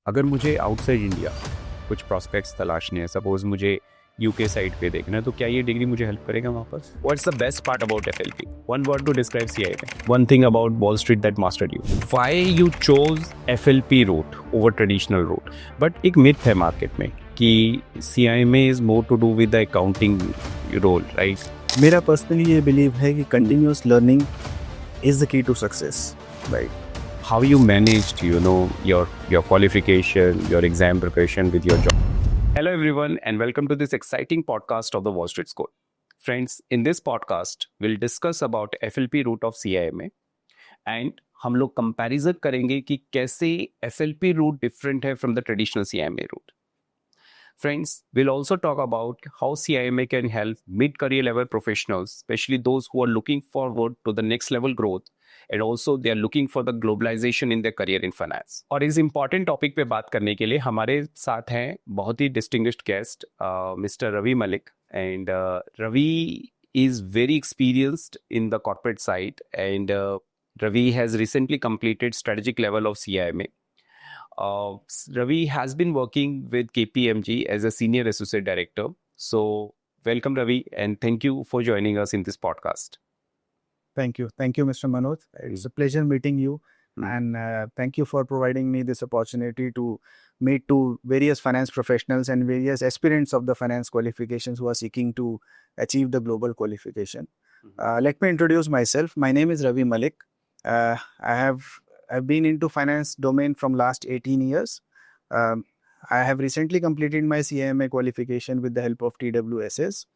अगर मुझे outside India कुछ प्रॉस्पेक्ट्स तलाशने हैं, सपोज मुझे यूके साइड पे देखना है, तो क्या ये डिग्री मुझे हेल्प करेगा वहाँ पर? What's the best part about FLP? One word to describe CIMA. One thing about Wall Street that mastered you. Why you chose FLP route over traditional route? But एक मिथ है market में कि CIMA is more to do with the accounting role, right? मेरा personally ये believe है कि continuous learning is the key to success, right? How you managed, your qualification, your exam preparation with your job? Hello everyone and welcome to this exciting podcast of the Wall Street School. Friends, in this podcast we'll discuss about FLP route of CIMA and हम लोग comparison करेंगे कि कैसे FLP route different है from the traditional CIMA route. Friends, we'll also talk about how CIMA can help mid-career level professionals, especially those who are looking forward to the next level growth and also they are looking for the globalization in their career in finance. और इस important topic पे बात करने के लिए हमारे साथ हैं बहुत ही distinguished guest, Mr. Ravi Malik. And Ravi is very experienced in the corporate side and Ravi has recently completed strategic level of CIMA. Ravi has been working with KPMG as a senior associate director. So welcome Ravi and thank you for joining us in this podcast. Thank you, Mr. Manoj. It's a pleasure meeting you, and thank you for providing me this opportunity to meet to various finance professionals and various aspirants of the finance qualifications who are seeking to achieve the global qualification. Let me introduce myself. My name is Ravi Malik. I've been into finance domain from last 18 years. I have recently completed my CIMA qualification with the help of TWSS.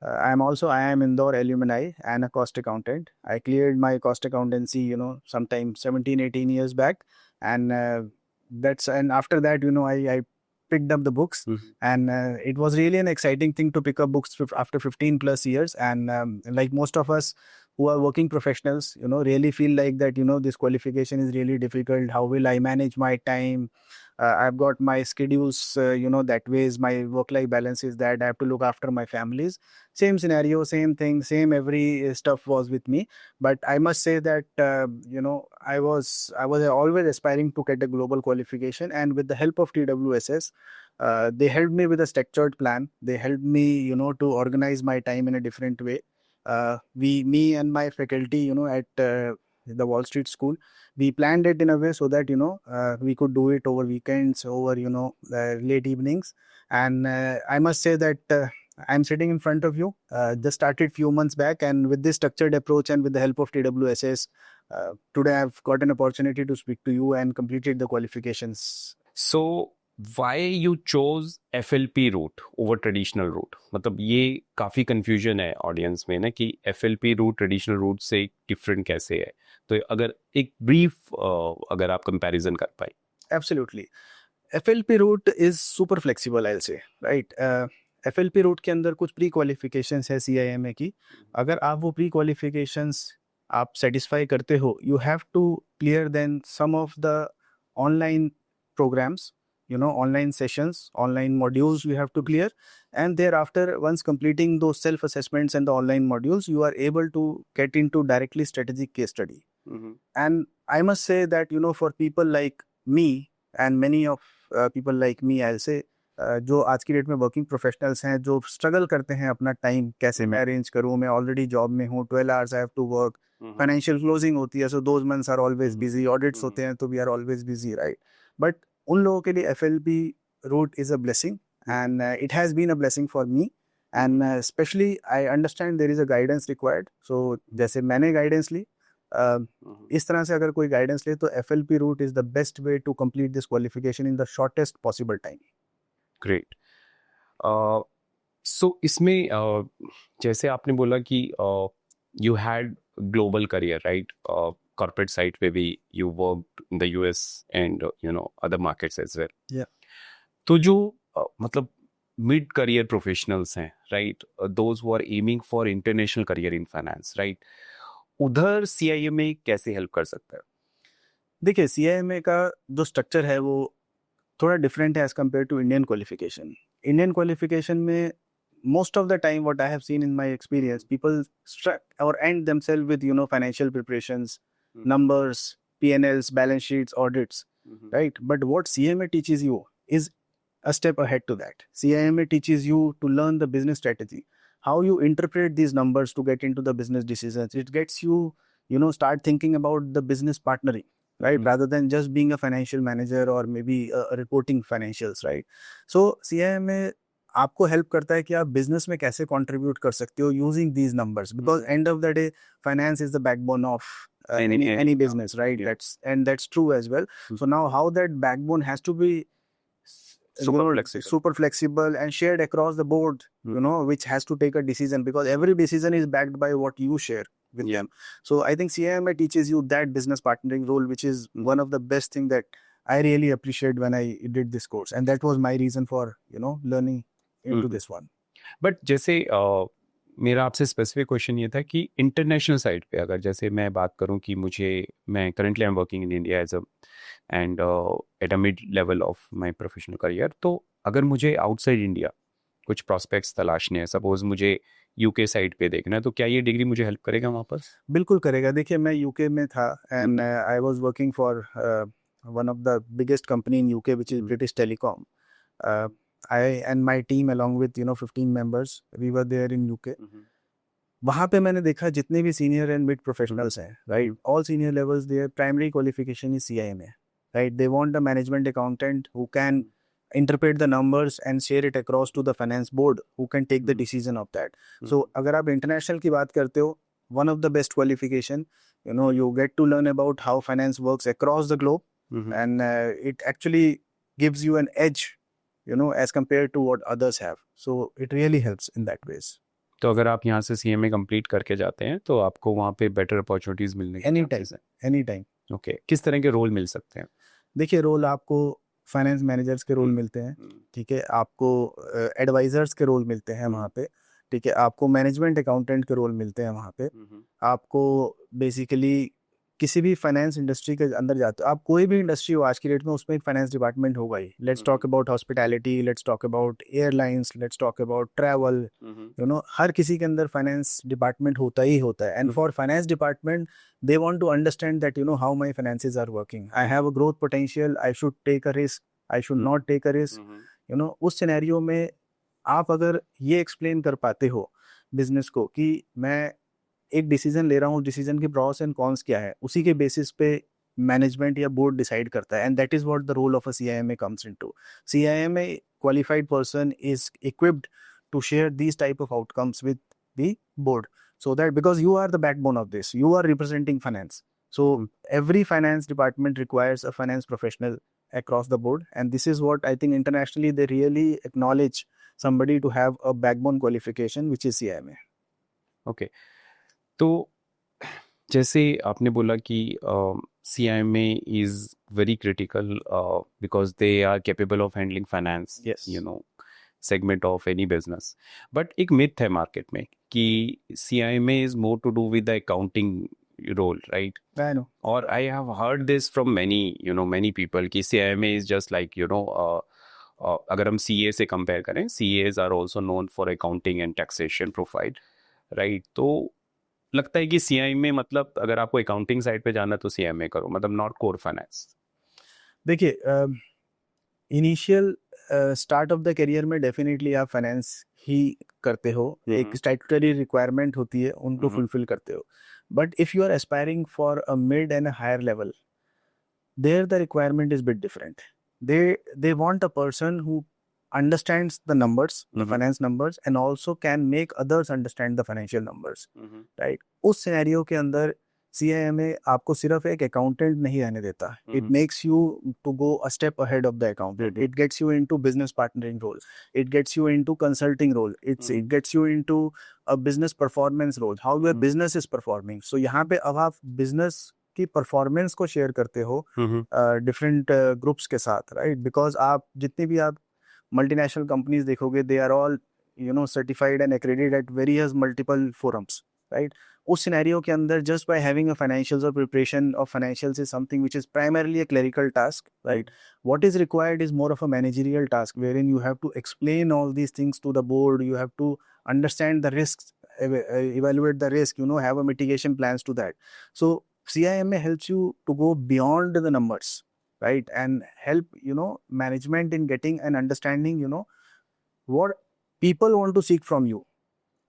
I am Indore alumni and a cost accountant. I cleared my cost accountancy, sometime 17, 18 years back. And after that, I picked up the books and it was really an exciting thing to pick up books after 15 plus years. And like most of us who are working professionals, really feel like that, this qualification is really difficult. How will I manage my time? I've got my schedules, that ways my work-life balance is that I have to look after my families. Same scenario, same thing, same every stuff was with me. But I must say that, I was always aspiring to get a global qualification. And with the help of TWSS, they helped me with a structured plan. They helped me, to organize my time in a different way. Me and my faculty, at the Wall Street School, we planned it in a way so that we could do it over weekends, over late evenings. And I must say that I'm sitting in front of you, just started few months back, and with this structured approach and with the help of TWSS, today I've got an opportunity to speak to you and completed the qualifications. So why you chose FLP route over traditional route? मतलब ये काफी confusion है audience में ना कि FLP route traditional route से different कैसे है? तो अगर एक brief अगर आप comparison कर पाए. Absolutely. FLP route is super flexible, I'll say, right? FLP route के अंदर कुछ प्री क्वालिफिकेशंस है CIMA की. अगर आप वो प्री क्वालिफिकेशंस आप सेटिस्फाई करते हो, you have to clear then some of the online programs, online sessions, online modules you have to clear. And thereafter, once completing those self-assessments and the online modules, you are able to get into directly strategic case study. And I must say that, for people like me and many of people like me, I'll say, जो आज की date में working professionals हैं जो struggle करते हैं अपना time कैसे मैं अरेंज करूं, मैं ऑलरेडी जॉब में हूं, 12 hours I have to work, financial closing होती है, so those months are always busy, audits होते हैं तो we are always busy, right? But उन लोगों के लिए FLP route is a blessing, and it has been a blessing for me. And especially I understand there is a guidance required. So जैसे मैंने guidance ली, इस तरह से अगर कोई guidance ले तो FLP route is the best way to complete this qualification in the shortest possible time. Great. So इसमें जैसे आपने बोला कि you had global career, right? Corporate side where you worked in the US and other markets as well. Yeah. तो जो मतलब mid career professionals हैं, right? Those who are aiming for international career in finance, right? उधर CIMA कैसे help कर सकता है? देखिए, CIMA का जो स्ट्रक्चर है वो थोड़ा डिफरेंट है as compare to Indian qualification. Indian qualification में most of the time what I have seen in my experience, people struck or end themselves with financial preparations, numbers, P&Ls, balance sheets, audits. right? But what CMA teaches you is a step ahead to that. CIMA teaches you to learn the business strategy, how you interpret these numbers to get into the business decisions. It gets you, start thinking about the business partnering, right? Rather than just being a financial manager or maybe reporting financials, right? So CIMA आपको help करता है कि आप business में कैसे contribute कर सकते हो using these numbers, because end of the day finance is the backbone of any business, right? Yeah. That's true as well. So now how that backbone has to be super flexible and shared across the board, which has to take a decision, because every decision is backed by what you share with them. So I think CIMA teaches you that business partnering role, which is one of the best thing that I really appreciate when I did this course, and that was my reason for learning into this one. But जैसे मेरा आपसे specific question ये था कि international side पे अगर जैसे मैं बात करूं कि मैं currently I am working in India as a and at a mid level of my professional career, तो अगर मुझे आउटसाइड इंडिया कुछ प्रॉस्पेक्ट्स तलाशने हैं, सपोज मुझे यूके साइड पे देखना है, तो क्या ये डिग्री मुझे हेल्प करेगा वहाँ पर? बिल्कुल करेगा. देखिए, मैं यूके में था and I was working for one of the biggest company in UK, which is British Telecom. I and my team, along with 15 members, we were there in UK. वहाँ पे मैंने देखा जितने भी सीनियर एंड मिड प्रोफेशनल्स हैं, right, all senior levels, there primary qualification is CIMA, right? They want a management accountant who can interpret the numbers and share it across to the finance board, who can take the decision of that. So अगर आप international की बात करते हो, one of the best qualification, you get to learn about how finance works across the globe. And it actually gives you an edge, as compared to what others have. So it really helps in that ways. तो अगर आप यहाँ से CMA complete करके जाते हैं तो आपको वहाँ पे बेटर अपॉर्चुनिटीज मिलने एनी टाइम. ओके, किस तरह के रोल मिल सकते हैं? देखिए, रोल आपको फाइनेंस मैनेजर्स के रोल मिलते हैं, ठीक है, आपको एडवाइजर्स के रोल मिलते हैं वहाँ पे, ठीक है, आपको मैनेजमेंट अकाउंटेंट के रोल मिलते हैं वहाँ पे, आपको बेसिकली किसी भी फाइनेंस इंडस्ट्री के अंदर जाते हो, आप कोई भी इंडस्ट्री हो आज की डेट में, उसमें एक फाइनेंस डिपार्टमेंट होगा ही. Let's talk about hospitality, let's talk about airlines, let's talk about travel, हर किसी के अंदर फाइनेंस डिपार्टमेंट होता ही होता है. And for finance department, they want to understand that how my finances are working. I have a growth potential, I should take a risk, I should not take a risk. उस scenario में आप अगर ये explain कर पाते हो business को कि मैं एक डिसीजन ले रहा हूँ, डिसीजन के प्रॉस एंड कॉन्स क्या है, उसी के बेसिस पे मैनेजमेंट या बोर्ड डिसाइड करता है. And that is what the role of a CIMA comes into. CIMA qualified person is equipped to share these type of outcomes with the board, so that, because you are the backbone of this, you are representing finance. So every finance department requires a finance professional across the board, and this is what I think internationally they really acknowledge somebody to have a backbone qualification, which is CIMA. Okay, तो जैसे आपने बोला कि CIMA is very critical because they are capable of handling finance, Yes. segment of any business. But एक myth है market में कि CIMA is more to do with the accounting role, right? I know. Or I have heard this from many people कि CIMA is just like, अगर हम CA से compare करें, CAs are also known for accounting and taxation profile, right? तो लगता है कि CIMA मतलब अगर आपको accounting side पे जाना तो CIMA करो, मतलब not core finance. देखिए, initial start of the career में डेफिनेटली आप फाइनेंस ही करते हो, एक स्टैट्यूटरी रिक्वायरमेंट होती है, उनको फुलफिल करते हो. But if you are aspiring for a mid and higher level, there the requirement is bit different. they want a person who understands the numbers, the finance numbers, and also can make others understand the financial numbers, right? उस scenario के अंदर CIMA आपको सिर्फ एक accountant नहीं रहने देता. It makes you to go a step ahead of the accountant. It gets you into business partnering role, it gets you into consulting role, it gets you into a business performance role, how your business is performing. So यहाँ पे अब आप business की performance को share करते हो different groups के साथ, राइट? बिकॉज आप जितनी भी आप मल्टीनेशनल कंपनीज देखोगे, they are all certified and accredited at various multiple forums, right? उस सिनेरियो के अंदर just by having a financials और preparation of financials is something which is primarily a clerical task, right? What is required is more of a managerial task, wherein you have to explain all these things to the board, you have to understand the risks, evaluate the risk, have a mitigation plans to that. So CIMA helps you to go beyond the numbers, right? And help, management in getting an understanding, what people want to seek from you.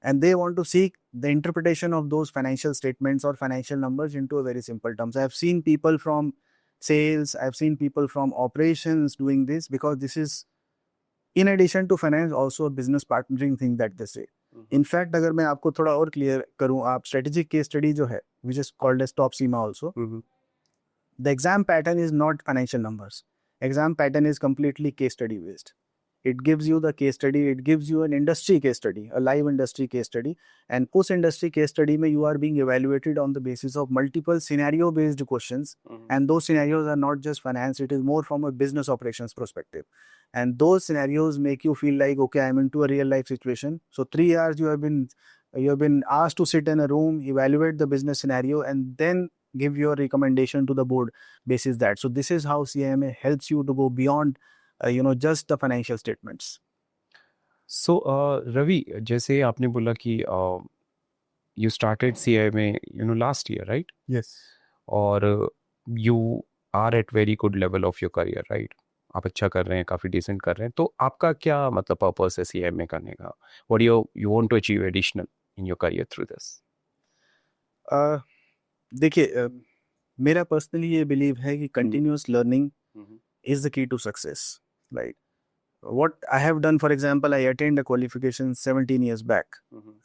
And they want to seek the interpretation of those financial statements or financial numbers into a very simple terms. I've seen people from sales, I've seen people from operations doing this, because this is, in addition to finance, also a business partnering thing that they say. In fact, अगर मैं आपको थोड़ा और clear करूं, आप strategic case study जो है, which is called as top SEMA also, the exam pattern is not financial numbers. Exam pattern is completely case study based. It gives you the case study, it gives you an industry case study, a live industry case study. And post industry case study mein you are being evaluated on the basis of multiple scenario based questions. And those scenarios are not just finance, it is more from a business operations perspective. And those scenarios make you feel like, okay, I'm into a real life situation. So 3 hours you have been asked to sit in a room, evaluate the business scenario, and then give your recommendation to the board basis that. So this is how CIMA helps you to go beyond just the financial statements. So, Ravi, जैसे आपने बोला कि you started CIMA, last year, right? Yes. और you are at very good level of your career, right? आप अच्छा कर रहे हैं, काफ़ी decent कर रहे हैं. तो आपका क्या मतलब purpose है CIMA करने का? What do you want to achieve additional in your career through this? देखिए, मेरा पर्सनली ये बिलीव है कि continuous learning is the key to success, right? What I have done, for example, I attained a qualification 17 years back,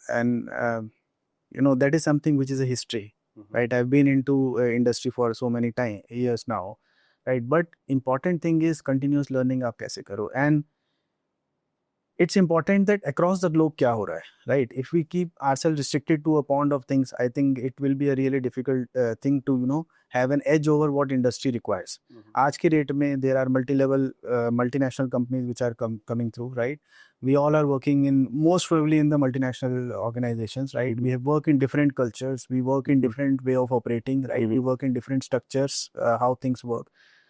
and that is something which is a history, right? I've been into industry for so many years now, right? But important thing is continuous learning आप कैसे करो, and it's important that across the globe क्या हो रहा है, right? If we keep ourselves restricted to a pond of things, I think it will be a really difficult thing to have an edge over what industry requires. आज के rate में there are multi-level multinational companies which are coming through, right? We all are working in, most probably in the multinational organizations, right? We have worked in different cultures, we work in different way of operating, right? We work in different structures, how things work.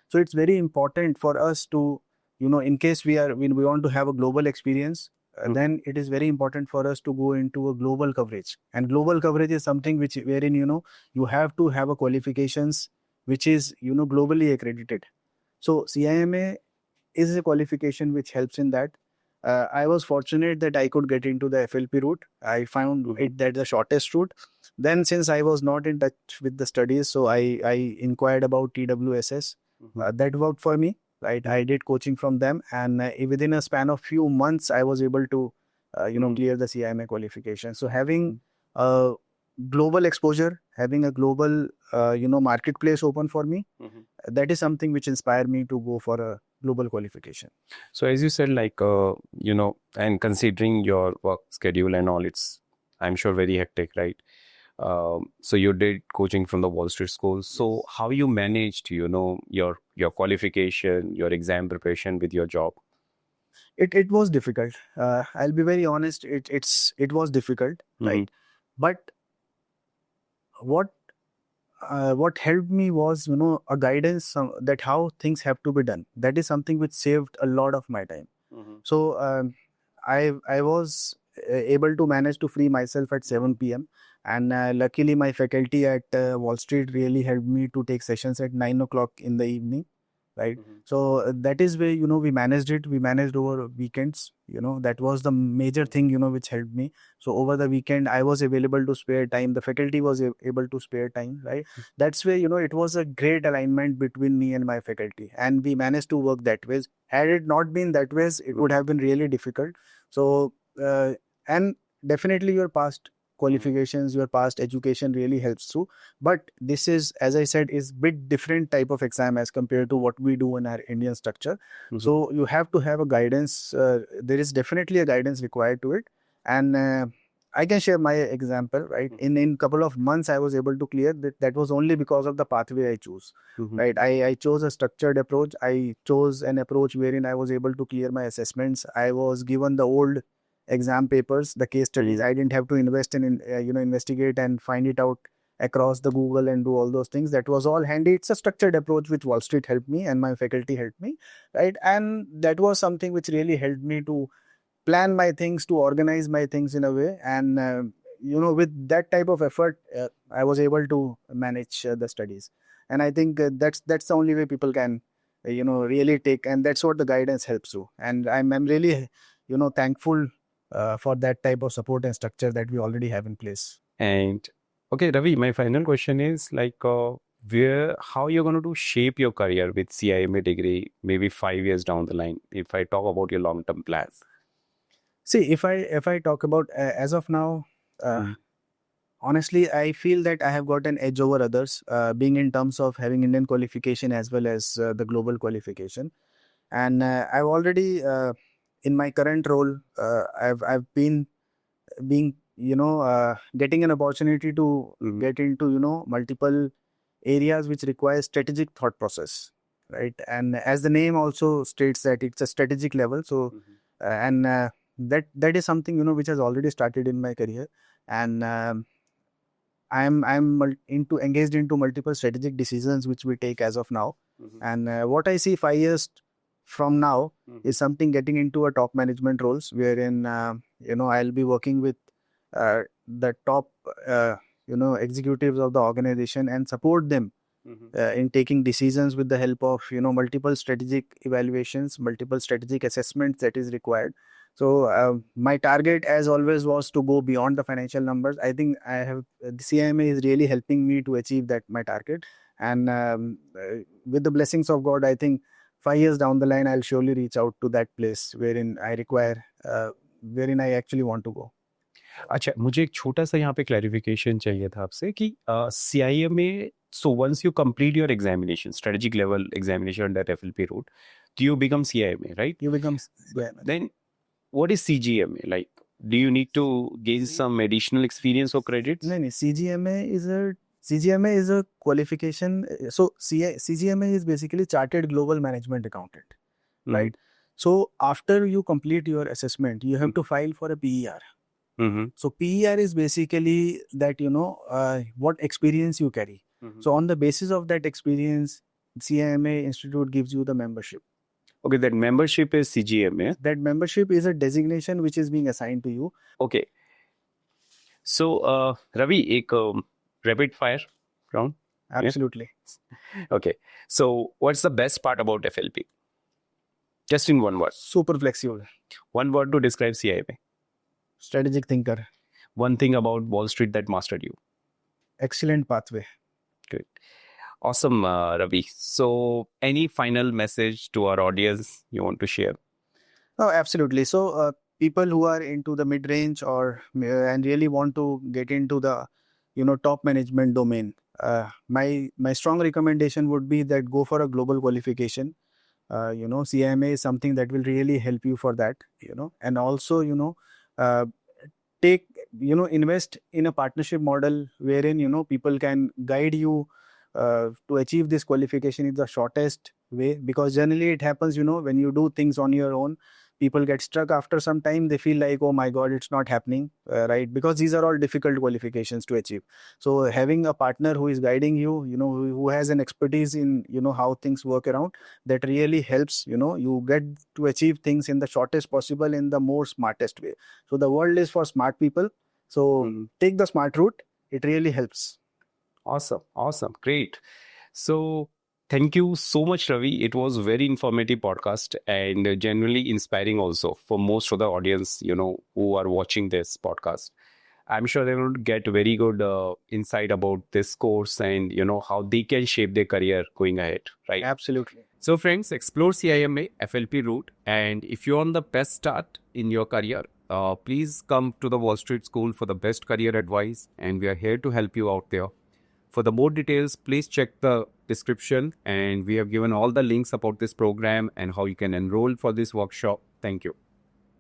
So it's very important for us to, in case we want to have a global experience, then it is very important for us to go into a global coverage. And global coverage is something wherein you have to have a qualifications which is globally accredited. So CIMA is a qualification which helps in that. I was fortunate that I could get into the FLP route. I found it that the shortest route. Then, since I was not in touch with the studies, so I inquired about TWSS. That worked for me. Right, I did coaching from them, and within a span of few months, I was able to, clear the CIMA qualification. So having a global exposure, having a global, marketplace open for me, that is something which inspired me to go for a global qualification. So as you said, like, and considering your work schedule and all, it's, I'm sure, very hectic, right? So you did coaching from the Wall Street School. So how you managed, your qualification, your exam preparation with your job? It was difficult. I'll be very honest. It was difficult, right? But what helped me was a guidance that how things have to be done. That is something which saved a lot of my time. So I was able to manage to free myself at 7 p.m. And luckily my faculty at Wall Street really helped me to take sessions at 9 o'clock in the evening, right? So that is where we managed it. We managed over weekends. That was the major thing which helped me. So over the weekend I was available to spare time. The faculty was able to spare time, right? That's where it was a great alignment between me and my faculty, and we managed to work that way. Had it not been that way, it would have been really difficult. So and definitely your past qualifications, your past education really helps through. But this is, as I said, is bit different type of exam as compared to what we do in our Indian structure. So you have to have a guidance. There is definitely a guidance required to it. And I can share my example, right? In couple of months, I was able to clear that. That was only because of the pathway I chose, right? I chose a structured approach. I chose an approach wherein I was able to clear my assessments. I was given the old exam papers, the case studies. I didn't have to invest in investigate and find it out across the Google and do all those things. That was all handy. It's a structured approach which Wall Street helped me and my faculty helped me, right? And that was something which really helped me to plan my things, to organize my things in a way. And with that type of effort, I was able to manage the studies. And I think that's the only way people can really take, and that's what the guidance helps you. And I'm really, thankful for that type of support and structure that we already have in place. And okay, Ravi, my final question is like, how you're going to shape your career with CIMA degree, maybe 5 years down the line, if I talk about your long-term plans. See, if I talk about as of now, Mhm. honestly, I feel that I have got an edge over others, being in terms of having Indian qualification as well as the global qualification. And I've already, in my current role, I've been being, getting an opportunity to Mhm. get into, multiple areas which require strategic thought process, right? And as the name also states that it's a strategic level. So, Mhm. and that is something, which has already started in my career. And I'm into engaged into multiple strategic decisions which we take as of now. Mhm. And what I see 5 years from now Mhm. is something getting into a top management roles, wherein I'll be working with the top executives of the organization and support them Mhm. in taking decisions with the help of multiple strategic evaluations, multiple strategic assessments that is required. So my target, as always, was to go beyond the financial numbers. I think I have the CIMA is really helping me to achieve that my target, and with the blessings of God, I think 5 years down the line, I'll surely reach out to that place wherein I require, wherein I actually want to go. अच्छा, मुझे एक छोटा सा यहाँ पे clarification चाहिए था आपसे कि CIMA, so once you complete your examination, strategic level examination under FLP route, do you become CIMA, right? You become Then what is CGMA? Like, do you need to gain some additional experience or credits? No, no. CGMA is a qualification. So CGMA is basically Chartered Global Management Accountant, right? So after you complete your assessment, you have to file for a PER. Mm-hmm. So PER is basically that what experience you carry. Mhm. So on the basis of that experience, CIMA Institute gives you the membership. Okay, that membership is CGMA. That membership is a designation which is being assigned to you. Okay. So, Ravi, एक rapid fire round. Yeah? Absolutely. Okay. So, what's the best part about FLP? Just in one word. Super flexible. One word to describe CIMA. Strategic thinker. One thing about Wall Street that mastered you. Excellent pathway. Good. Awesome, Ravi. So, any final message to our audience you want to share? Oh, absolutely. So, people who are into the mid-range or and really want to get into the, top management domain, my strong recommendation would be that go for a global qualification. CIMA is something that will really help you for that. And also, uh, take, invest in a partnership model wherein people can guide you to achieve this qualification in the shortest way, because generally it happens when you do things on your own, people get stuck after some time. They feel like, oh my god, it's not happening, right? Because these are all difficult qualifications to achieve. So having a partner who is guiding you, who has an expertise in how things work around, that really helps. You get to achieve things in the shortest possible, in the more smartest way. So the world is for smart people. So take the smart route. It really helps. Awesome. Great. So, thank you so much, Ravi. It was a very informative podcast and generally inspiring also for most of the audience, who are watching this podcast. I'm sure they will get very good insight about this course and, how they can shape their career going ahead, right? Absolutely. So, friends, explore CIMA FLP route. And if you're on the best start in your career, please come to the Wall Street School for the best career advice. And we are here to help you out there. For the more details, please check the description. And we have given all the links about this program and how you can enroll for this workshop. Thank you.